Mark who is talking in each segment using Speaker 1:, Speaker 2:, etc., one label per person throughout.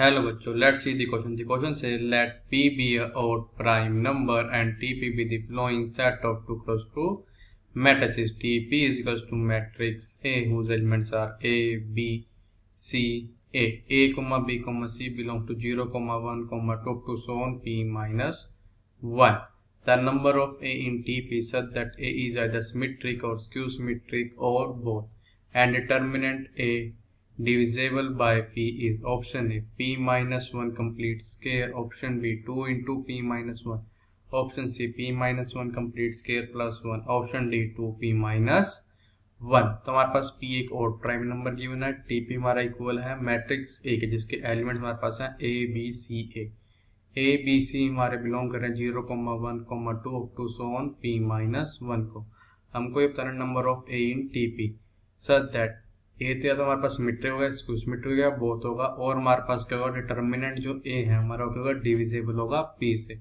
Speaker 1: Hello बच्चों, let's see the question. The question says let P be a odd prime number and TP be the following set of two cross two matrices. TP is equals to matrix A whose elements are A, B, C, A. A, B, C belong to 0, 1, 2 to so on P minus 1. The number of A in TP is such that A is either symmetric or skew symmetric or both, and determinant A divisible by P is option A, P minus 1 complete square, option B, 2 into P minus 1, option C, P minus 1 complete square plus 1, option D, 2P minus 1. तो हमारे पास P एक और prime number given है, TP हमारा equal है matrix A के जिसके elements हमारे पास हैं A, B, C, A, B, C हमारे बिलोंग कर रहे हैं 0, 1, 2 up to so on P minus 1 को। हमको ये बताना number of A in TP such that A तो या तो हमारे पास सिमेट्रिक होगा, सिमेट्रिक होगा, बोथ होगा, और हमारे पास क्या होगा डिटर्मिनेंट जो ए है हमारा क्या होगा डिविजिबल होगा पी से।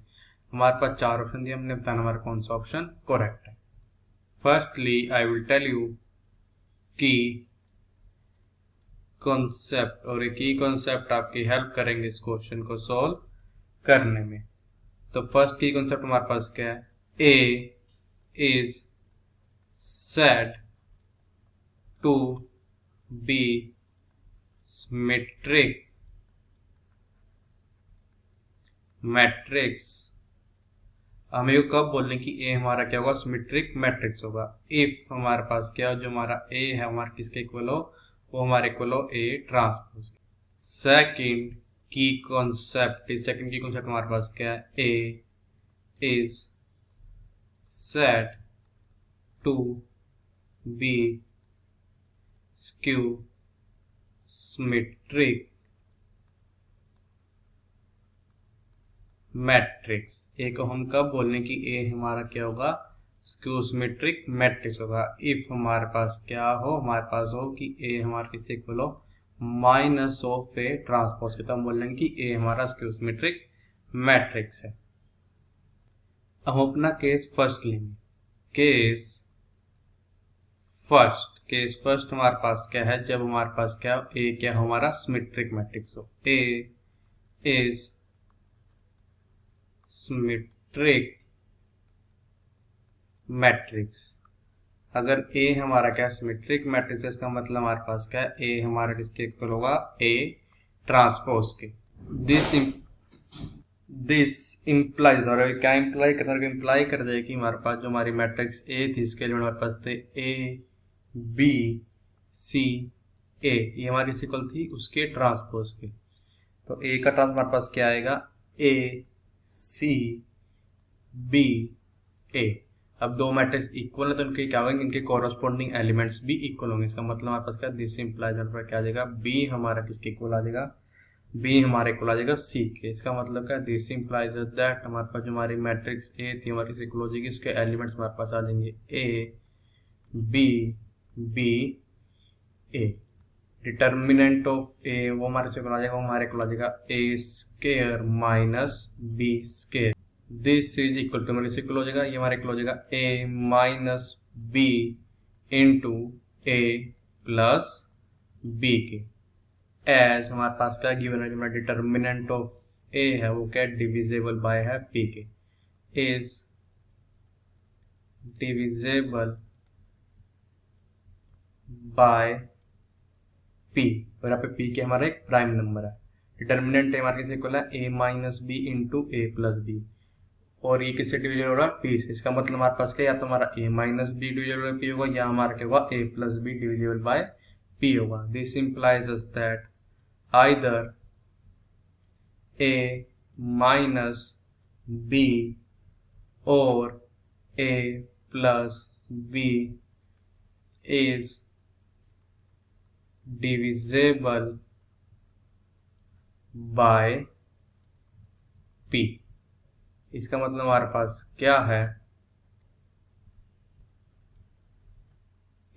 Speaker 1: हमारे पास चार ऑप्शन दिए, हमने बताना हमारा कौन सा ऑप्शन करेक्ट है। Firstly I will tell you की कॉन्सेप्ट, और एक की कॉन्सेप्ट आपकी हेल्प करेंगे इस क्वेश्चन को सॉल्व करने में। तो फर्स्ट की कॉन्सेप्ट हमारे पास क्या है, A is said to be symmetric matrix. हमें को कब बोलने की ए हमारा क्या होगा सिमेट्रिक मैट्रिक्स होगा, इफ हमारे पास क्या जो हमारा ए है हमारा किसके इक्वल हो, वो हमारे इक्वल हो ए ट्रांसपोज। सेकंड की कॉन्सेप्ट हमारे पास क्या है, A is said to be skew symmetric matrix. A को हम कब बोलने की ए हमारा क्या होगा स्क्यू सिमेट्रिक मैट्रिक्स होगा, इफ हमारे पास क्या हो, हमारे पास हो कि ए हमारा किससे इक्वल हो माइनस ऑफ ए ट्रांसपोज के, तो हम बोल रहे हैं कि ए हमारा स्क्यू सिमेट्रिक मैट्रिक्स है। अब हम अपना केस फर्स्ट लेंगे। केस फर्स्ट हमारे पास क्या है, जब हमारे पास क्या ए क्या हमारा सिमेट्रिक मैट्रिक्स हो, ए इज सिमेट्रिक मैट्रिक्स। अगर ए हमारा क्या सिमेट्रिक मैट्रिक्स है, इसका मतलब हमारे पास क्या है ए हमारा किसके इक्वल होगा ए ट्रांसपोज के। दिस इंप्लाइज क्या इंप्लाई कर जाए कि हमारे पास जो हमारी मैट्रिक्स ए थी इसके एलिमेंट हमारे पास थे ए, बी, सी, ए, ये हमारी इक्वल थी उसके ट्रांसपोज के। तो ए का ट्रांस हमारे पास क्या आएगा ए, सी, बी, ए। अब दो मैट्रिक्स इक्वल है तो इनके क्या होंगे, इनके कॉरस्पॉन्डिंग एलिमेंट्स भी इक्वल होंगे। इसका मतलब हमारे पास क्या दिस इंप्लाइज क्या आ जाएगा, बी हमारा किसके इक्वल आ जाएगा, बी हमारे इक्वल आ जाएगा सी के। इसका मतलब क्या दिस इंप्लाइज दैट हमारे पास जो हमारी मैट्रिक्स ए थी हमारी इक्वल हो जाएगी, इसके एलिमेंट्स हमारे पास आ जाएंगे A, B, B, A. Determinant of A वो हमारे से आ जाएगा, वो हमारे को आ जाएगा A square minus B square. This is equal to हमारे इक्वल हो जाएगा, ये हमारे इक्वल हो जाएगा A minus B into A plus B के। एज हमारे पास क्या गिवन है, जो हमारा डिटर्मिनेंट ऑफ ए है वो क्या डिविजिबल बाय है पी के, इज डिविजिबल बाय पी, और यहाँ पे पी के हमारा एक प्राइम नंबर है। डिटर्मिनेंट हमारे किससे इक्वल है ए minus B into A plus B, और ये किससे डिविजन हो रहा है पी से। इसका मतलब हमारे पास क्या या तो हमारा A minus B divisible by P होगा, या हमारा क्या होगा A plus B divisible by P होगा। This implies us that either A minus B और A plus B is divisible by p। इसका मतलब हमारे पास क्या है,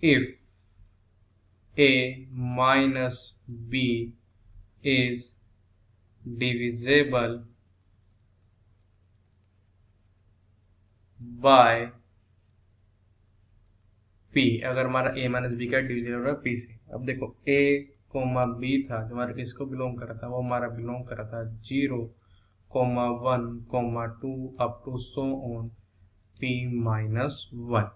Speaker 1: if a minus b is divisible by p, अगर हमारा a माइनस बी का डिविजिबल है p से। अब देखो a कोमा बी था जो हमारा किसको बिलोंग कर रहा था, वो हमारा बिलोंग कर रहा था 0,1,2 up to so on p-1।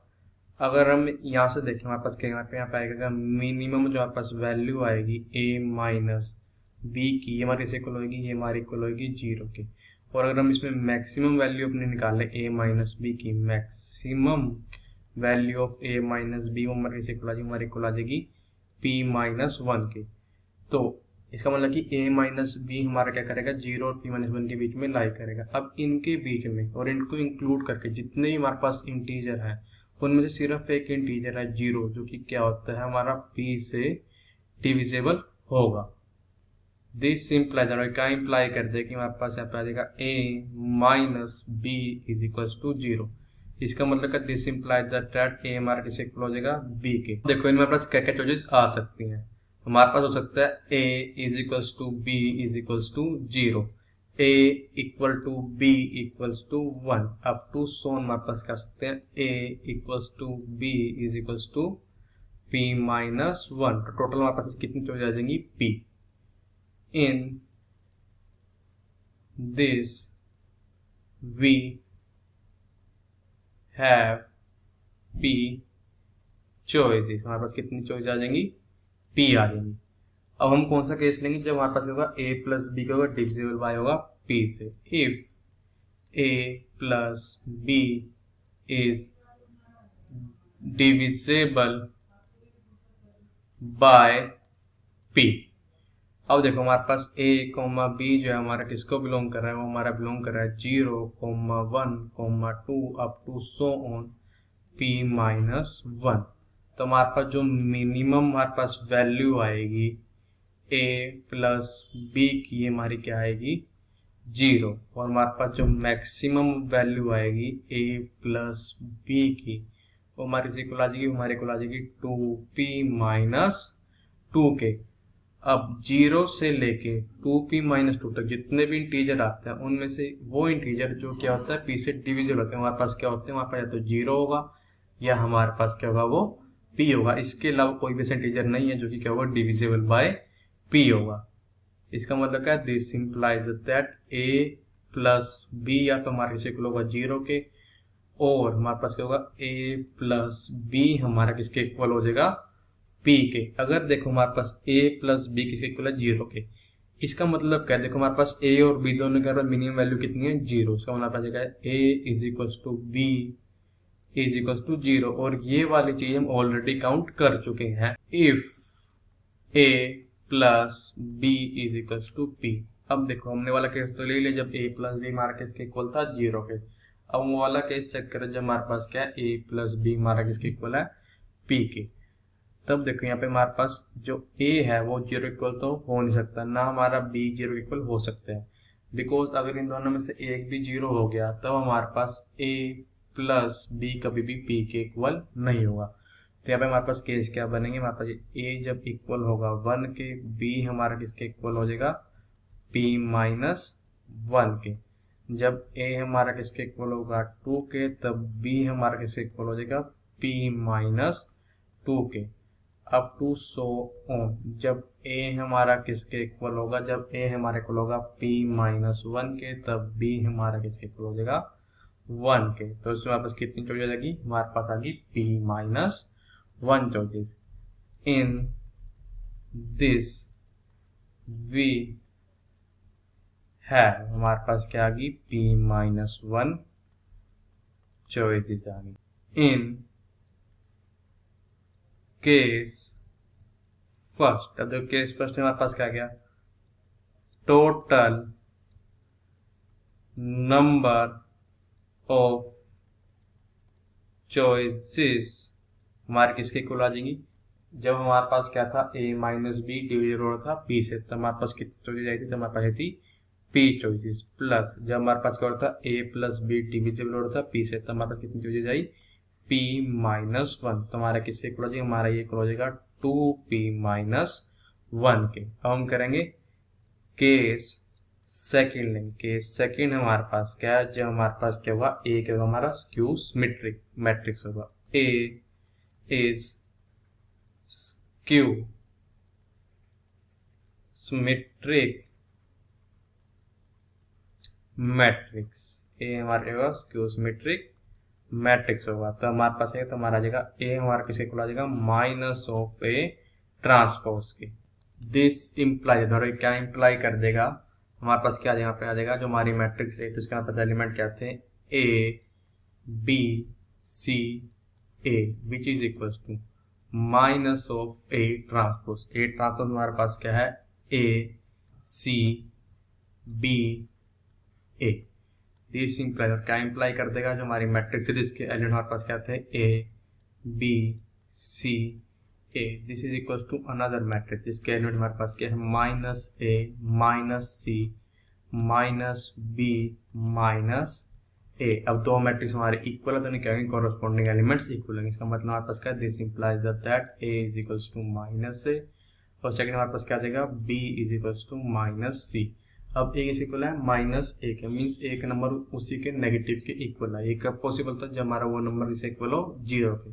Speaker 1: अगर हम यहाँ से देखें हमारे पास क्या यहाँ पे आएगा मिनिमम जो हमारे पास वैल्यू आएगी a माइनस बी की, ये हमारी इक्वल होगी, ये हमारी इक्वल होगी 0 के। और अगर हम इसमें मैक्सिमम वैल्यू अपने निकालें a माइनस बी की, maximum value of a minus B हमारी इक्वल आ जाएगी p-1 के। तो इसका मतलब कि a माइनस बी हमारा क्या करेगा 0 और p-1 के बीच में लाई करेगा। अब इनके बीच में और इनको इंक्लूड करके जितने भी हमारे पास इंटीजर है उनमें से सिर्फ एक इंटीजर है 0, जो कि क्या होता है हमारा p से डिविजिबल होगा। दिस इम्प्लाइज क्या इम्प्लाई करते हैं कि हमारे पास यहाँ पे आ जाएगा a minus B is equal to 0। इसका मतलब का दिस इम्प्लाइज दैट a हमारा किससे इक्वल हो जाएगा b के। देखो इनमें हमारे पास क्या क्या चॉइसेस आ सकती हैं। हमारे पास हो सकता है a is equal to B is equal to 0, a equal to B equal to 1 up to so on हमारे पास क्या सकते हैं a equal to B is equal to p-1। तो टोटल हमारे पास कितनी चॉइस आ जाएंगी p। In this we have p choices। हमारे पास कितनी चॉइस आ जाएंगी p आ जाएंगी। अब हम कौन सा केस लेंगे जब हमारे पास होगा a प्लस बी का होगा डिविजिबल बाय होगा p से। If a plus b is divisible by p। अब देखो हमारे पास a कोमा b जो है हमारा किसको बिलोंग कर रहा है, वो हमारा बिलोंग कर रहा है 0,1,2 up to so on p-1। तो हमारे पास जो मिनिमम हमारे पास वैल्यू आएगी a प्लस b की हमारी क्या आएगी 0, और हमारे पास जो मैक्सिमम वैल्यू आएगी a प्लस b की वो हमारी इक्वल आ जाएगी 2p-2 के। अब 0 से लेके 2p-2 तक जितने भी इंटीजर आते हैं उनमें से वो इंटीजर जो क्या होता है p से डिविजिबल होते हैं हमारे पास क्या होते हैं, हमारे पास या तो 0 होगा या हमारे पास क्या होगा वो p होगा। इसके अलावा कोई भी इंटीजर नहीं है जो कि क्या होगा डिविजिबल बाय p होगा। इसका मतलब क्या है this implies that a plus b या तो हमारे किसके इक्वल होगा 0 के, और हमारे पास क्या होगा a प्लस b हमारा किसके इक्वल हो जाएगा p के। अगर देखो हमारे पास a प्लस बी किसके इक्वल है 0 के, इसका मतलब क्या है देखो हमारे पास a और b दोनों के मिनिमम वैल्यू कितनी है 0। इसका मतलब आ जाएगा a is equal to b is equal to 0, और ये वाली चीज हम ऑलरेडी काउंट कर चुके हैं। If a plus B is equal to p। अब देखो हमने वाला केस तो ले लिया जब a प्लस बी हमारा किसके इक्वल था 0 के। अब वो वाला केस चेक करें जब हमारे पास क्या है a प्लस बी हमारा किसके इक्वल है p के। तब देखो यहाँ पे हमारे पास जो a है वो 0 इक्वल तो हो नहीं सकता, ना हमारा b 0 इक्वल हो सकता है, बिकॉज अगर इन दोनों में से एक भी 0 हो गया तब हमारे पास a प्लस b कभी भी p के इक्वल नहीं होगा। तो यहाँ पे हमारे पास केस क्या बनेंगे, हमारे पास a जब इक्वल होगा 1 के, b हमारा किसके इक्वल हो जाएगा p-1 के। जब a हमारा किसके इक्वल होगा 2 के, तब b हमारा किसके इक्वल हो जाएगा p-2 के। अप टू सो ऑन जब a हमारा किसके इक्वल होगा, जब a हमारे इक्वल होगा p-1 के, तब b हमारा किसके इक्वल हो जाएगा 1 के। तो इसमें हमारे पास कितनी चॉइस आ जाएगी, हमारे पास आ गई p-1 choices. In this we है हमारे पास क्या आ गई p-1 चॉइसेस आ गई। इन केस फर्स्ट, अब देखो केस फर्स्ट में हमारे पास क्या गया, टोटल नंबर ऑफ चॉइसेस हमारे किसके इक्वल आ जाएंगी। जब हमारे पास क्या था a माइनस बी डिविजिबल हो रहा था p से, तब हमारे पास कितनी चॉइसेस आई थी, तब हमारे पास आई थी p चॉइसेस, प्लस जब हमारे पास क्या हो रहा था a प्लस बी डिविजिबल हो रहा था p से, तब हमारे पास कितनी चॉइसेस आई p-1। तो हमारा किससे इक्वल हो जाएगा, हमारा ये इक्वल हो जाएगा 2p-1 के। अब हम करेंगे केस सेकंड लेंगे। केस सेकंड हमारे पास क्या है, जब हमारे पास क्या होगा a क्या होगा हमारा स्क्यू मैट्रिक्स होगा, a is skew symmetric matrix, A हमारे पास क्यों सिमेट्रिक मैट्रिक्स होगा, तो हमारे पास है तो हमारा आ जाएगा ए हमारा किसके इक्वल आ जाएगा माइनस ऑफ ए ट्रांसपोज के। दिस इम्प्लाई धरो क्या इम्प्लाई कर देगा, हमारे पास क्या यहाँ पे आ जाएगा जो हमारी मैट्रिक्स है तो इसके हमारे पास एलिमेंट क्या थे A B C A which is equal to minus of A transpose. A transpose हमारे पास क्या है A C B A. This imply क्या इम्प्लाई कर देगा जो हमारी मैट्रिक्स है जिसके एलिमेंट हमारे पास क्या थे A B C A. This is equal to another matrix जिसके एलिमेंट हमारे पास क्या है minus A minus C minus B minus A. अब दो मैट्रिक्स हमारे इक्वल है तो नहीं कहेंगे कॉरेस्पॉन्डिंग एलिमेंट्स इक्वल है, इसका मतलब हमारे पास क्या है this implies that A is equals to minus A और सेकंड हमारे पास क्या देगा B is equals to minus C. अब एक इस इक्वल है माइनस एक है मीन्स एक नंबर उसी के नेगेटिव के इक्वल है। एक कब पॉसिबल था जब हमारा वो नंबर इसे इक्वल हो जीरो के।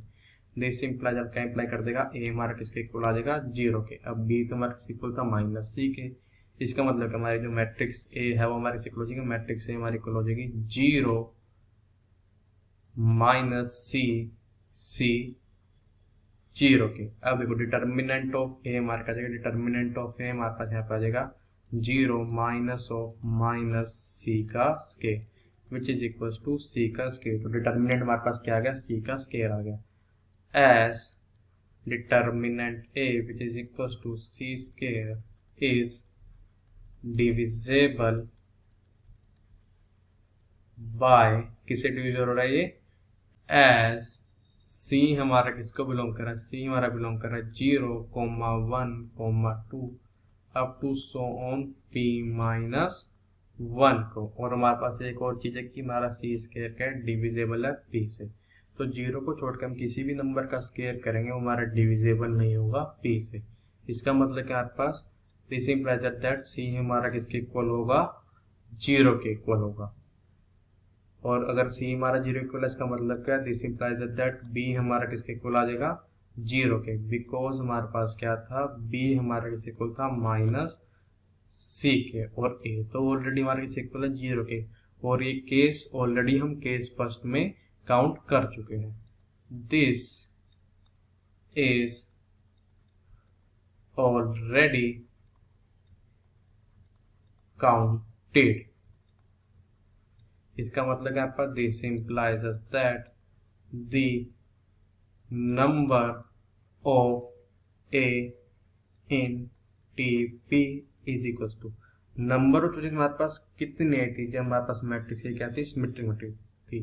Speaker 1: दिस इम्प्लाई जब क्या इम्प्लाई कर देगा ए हमारा किसके इक्वल आ जाएगा जीरो के। अब बी तो हमारा किसके इक्वल था माइनस सी के। इसका मतलब कि हमारी जो मैट्रिक्स ए है वो हमारे इक्वल हो जाएगी मैट्रिक्स ए हमारी इक्वल हो जाएगी जीरो माइनस सी सी जीरो के। अब देखो डिटर्मिनेंट ऑफ ए हमारे आ जाएगा डिटर्मिनेंट ऑफ ए हमारे पास यहाँ पे आ जाएगा zero minus of minus C का square which is equal to C का स्केयर। तो डिटर्मिनेंट हमारे पास क्या आ गया सी का स्केयर आ गया as determinant A which is equal to C square is divisible by किसे डिविजल हो रहा है ये एज सी हमारा किसको बिलोंग कर रहा है सी हमारा बिलोंग कर रहा है zero comma one comma two up to so on P minus one को। और हमारे पास एक और चीज है कि हमारा सी स्केयर क्या है डिविजेबल है पी से। तो जीरो को छोड़कर हम किसी भी नंबर का स्केयर करेंगे वो हमारा डिविजेबल नहीं होगा पी से। इसका मतलब क्या हमारे पास दिस इम्प्लाइज दैट सी हमारा किसके इक्वल होगा जीरो के इक्वल होगा। और अगर सी हमारा जीरो इक्वल है इसका मतलब क्या दिस इम्प्लाइज दैट बी हमारा किसके इक्वल आ जाएगा जीरो के। बिकॉज हमारे पास क्या था बी हमारा किसके इक्वल था माइनस सी के और ए तो ऑलरेडी हमारे किसके इक्वल है जीरो के। और ये केस ऑलरेडी हम केस फर्स्ट में काउंट कर चुके हैं। This is already counted. इसका मतलब क्या पर this implies that the number of A in T P is equal to number of choices हमारे पास कितनी आई थी जब हमारे पास मैट्रिक्स क्या थी सिमेट्रिक मैट्रिक्स थी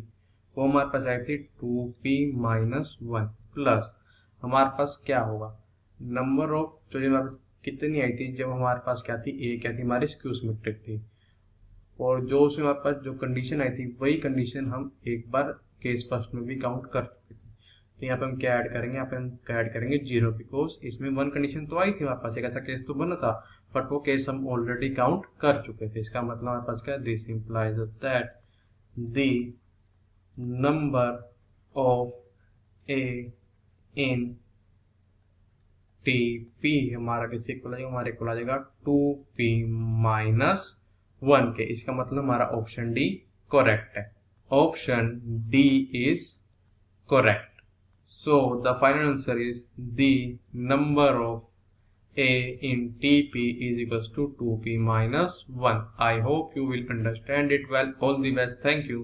Speaker 1: वो हमारे पास आई थी 2p माइनस 1 प्लस हमारे पास क्या होगा नंबर ऑफ चॉइसेस हमारे पास कितनी आई थी जब हमारे पास क्या थी ए क्या थी हमारी स्क्यू सिमेट्रिक थी। और जो उसमें हमारे पास जो कंडीशन आई थी वही कंडीशन हम एक बार केस फर्स्ट में भी काउंट कर चुके थे। तो यहाँ पे हम क्या ऐड करेंगे यहाँ पे हम क्या ऐड करेंगे जीरो बिकॉज इसमें वन कंडीशन तो आई थी हमारे पास एक ऐसा केस तो बना था बट वो केस हम ऑलरेडी काउंट कर चुके थे। इसका मतलब हमारे पास क्या this implies that the number of A in T P हमारा किसी इक्वल आ जाएगा हमारे इक्वल आ जाएगा 2p माइनस 1 के। इसका मतलब हमारा ऑप्शन डी करेक्ट है। Option D is correct. So the final answer is the number of a in TP is equals to 2p minus 1. I hope you will understand it well. All the best. Thank you.